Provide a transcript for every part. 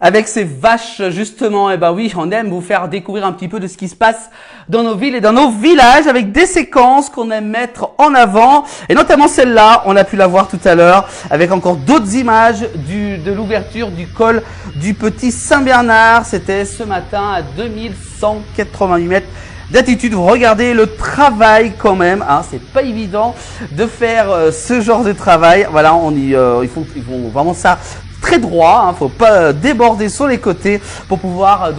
avec ces vaches justement. Et ben oui, on aime vous faire découvrir un petit peu de ce qui se passe dans nos villes et dans nos villages avec des séquences qu'on aime mettre en avant et notamment celle-là, on a pu la voir tout à l'heure avec encore d'autres images de l'ouverture du col du Petit Saint-Bernard. C'était ce matin à 2188 mètres d'altitude. Vous regardez le travail quand même, hein, c'est pas évident de faire ce genre de travail. Voilà, ils font vraiment ça très droit, hein, faut pas déborder sur les côtés pour pouvoir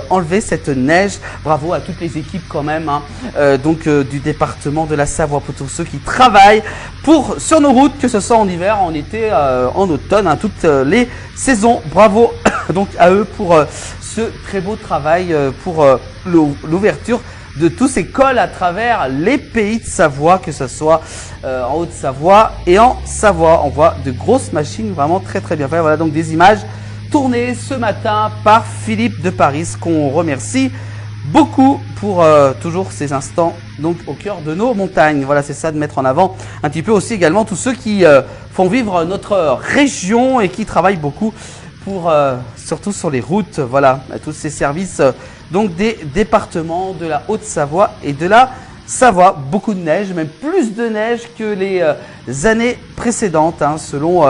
enlever cette neige. Bravo à toutes les équipes quand même, hein, du département de la Savoie, pour tous ceux qui travaillent sur nos routes, que ce soit en hiver, en été, en automne, hein, toutes les saisons. Bravo donc à eux pour ce très beau travail, pour l'ouverture de tous ces cols à travers les pays de Savoie, que ce soit en Haute-Savoie et en Savoie. On voit de grosses machines vraiment très très bien faites. Voilà donc des images tournées ce matin par Philippe de Paris, qu'on remercie beaucoup pour toujours ces instants donc au cœur de nos montagnes. Voilà, c'est ça, de mettre en avant un petit peu aussi également tous ceux qui font vivre notre région et qui travaillent beaucoup pour surtout sur les routes. Voilà, tous ces services donc des départements de la Haute-Savoie et de la Savoie. Beaucoup de neige, même plus de neige que les années précédentes, hein, selon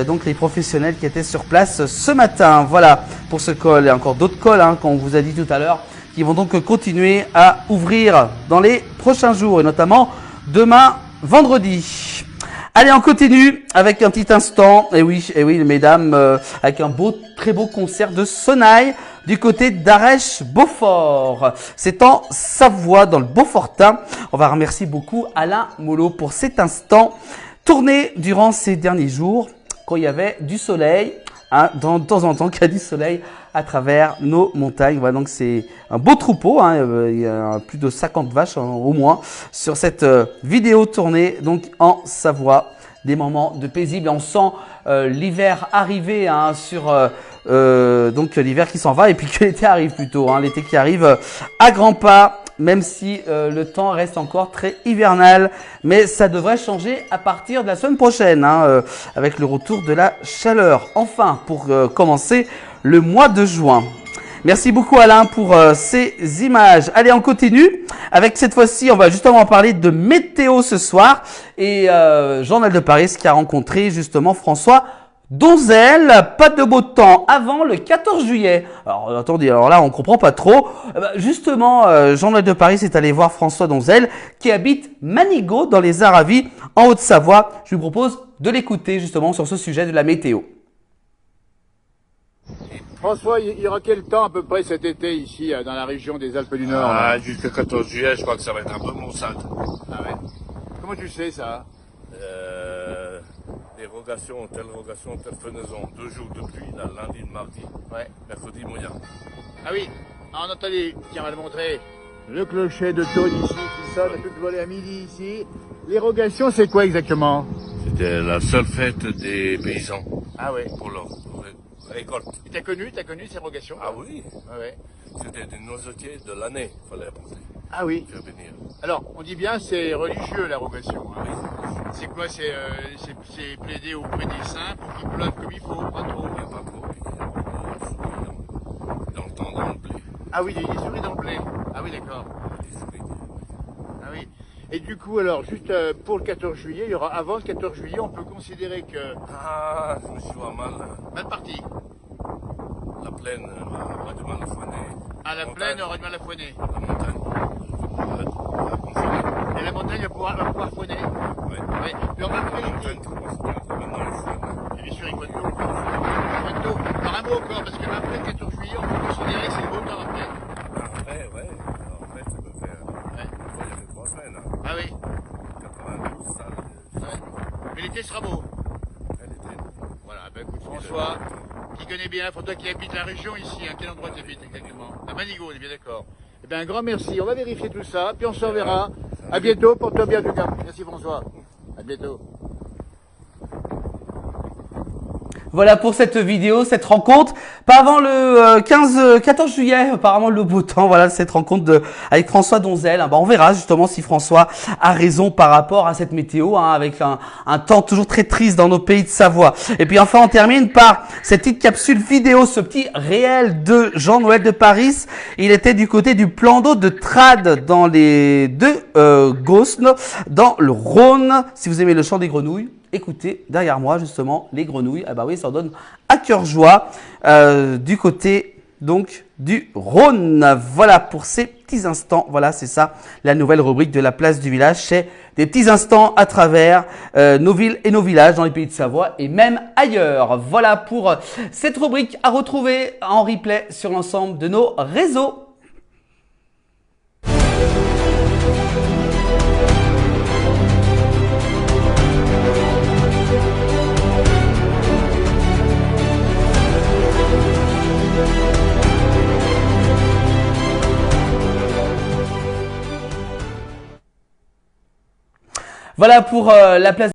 donc les professionnels qui étaient sur place ce matin. Voilà pour ce col et encore d'autres cols, hein, qu'on vous a dit tout à l'heure, qui vont donc continuer à ouvrir dans les prochains jours et notamment demain vendredi. Allez, on continue avec un petit instant. Et oui, mesdames, avec un très beau concert de Sonaille du côté d'Arèche-Beaufort. C'est en Savoie, dans le Beaufortin. On va remercier beaucoup Alain Molot pour cet instant tourné durant ces derniers jours, quand il y avait du soleil, hein, de temps en temps, qu'il y a du soleil à travers nos montagnes. Voilà, donc c'est un beau troupeau, hein, il y a plus de 50 vaches, hein, au moins sur cette vidéo tournée donc en Savoie. Des moments de paisible, on sent l'hiver arriver, hein, donc l'hiver qui s'en va et puis que l'été arrive plutôt, hein, l'été qui arrive à grands pas, même si le temps reste encore très hivernal, mais ça devrait changer à partir de la semaine prochaine, hein, avec le retour de la chaleur. Enfin, pour commencer le mois de juin. Merci beaucoup Alain pour ces images. Allez, on continue avec cette fois-ci, on va justement parler de météo ce soir et Journal de Paris qui a rencontré justement François Donzel. Pas de beau temps avant le 14 juillet. Alors attendez, alors là on comprend pas trop. Justement, Journal de Paris est allé voir François Donzel qui habite Manigot dans les Aravis en Haute-Savoie. Je vous propose de l'écouter justement sur ce sujet de la météo. François, il y aura quel temps à peu près cet été ici dans la région des Alpes du Nord? Jusqu'au 14 juillet, je crois que ça va être un peu maussade. Ah ouais. Comment tu sais ça? Des rogations, telle fenaison, 2 jours de pluie, là, lundi et mardi. Ouais. Mercredi moyen. Ah oui, on entendait, tiens, on va le montrer. Le clocher de Tône ici, qui sonne à toute volée à midi ici. L'érogations, c'est quoi exactement? C'était la seule fête des paysans. Ah ouais. Pour leur récolte. Et t'as connu ces érogations? Ah oui. Ah ouais. C'était des noisetiers de l'année, il fallait apporter. Ah oui. Faire venir. Alors, on dit bien c'est religieux l'érogation. Hein. Oui. C'est quoi? C'est plaider auprès des saints pour qu'ils pleuvent comme il faut, pas trop. Il n'y a pas trop, puis dans le temps, dans le blé. Ah oui, des souris dans le blé. Ah oui, d'accord. Des souris. Ah oui. Et du coup, alors, juste pour le 14 juillet, il y aura avant le 14 juillet, on peut considérer que... Ah, je me suis voir mal. Mal parti. La plaine aura du mal à foiner. Ah, la plaine aura du mal à foiner. La montagne va congeler. Et la montagne va pouvoir foiner. Oui. Ouais. Puis on va après, La montagne commence bien. Maintenant, il foine. et bien sûr, il faut de l'eau. Il faut de l'eau. Par un mot encore, parce que après le 14 juillet, on peut considérer que c'est le beau temps après. Après, ouais. Après, ça peut faire... Ouais. Une fois, il y avait 3 semaines. Hein. Ah oui. 92, ça... Ouais. Mais l'été sera beau. Elle était... Voilà, ben écoute François, qui connaît bien, pour toi qui habite la région ici, à quel endroit tu habites exactement? À Manigot, on est bien d'accord. Eh bien un grand merci, on va vérifier tout ça, puis on se reverra. À bientôt, porte-toi bien en tout cas. Merci François, à bientôt. Voilà pour cette vidéo, cette rencontre. Pas avant le 14 juillet, apparemment le beau temps. Voilà cette rencontre avec François Donzel. On verra justement si François a raison par rapport à cette météo, avec un temps toujours très triste dans nos pays de Savoie. Et puis enfin, on termine par cette petite capsule vidéo, ce petit réel de Jean-Noël de Paris. Il était du côté du plan d'eau de Trade dans les deux Gausnes, dans le Rhône. Si vous aimez le chant des grenouilles, écoutez derrière moi justement les grenouilles. Ah bah oui, ça en donne à cœur joie du côté donc du Rhône. Voilà pour ces petits instants. Voilà, c'est ça la nouvelle rubrique de la place du village. C'est des petits instants à travers nos villes et nos villages dans les pays de Savoie et même ailleurs. Voilà pour cette rubrique à retrouver en replay sur l'ensemble de nos réseaux. Voilà pour la place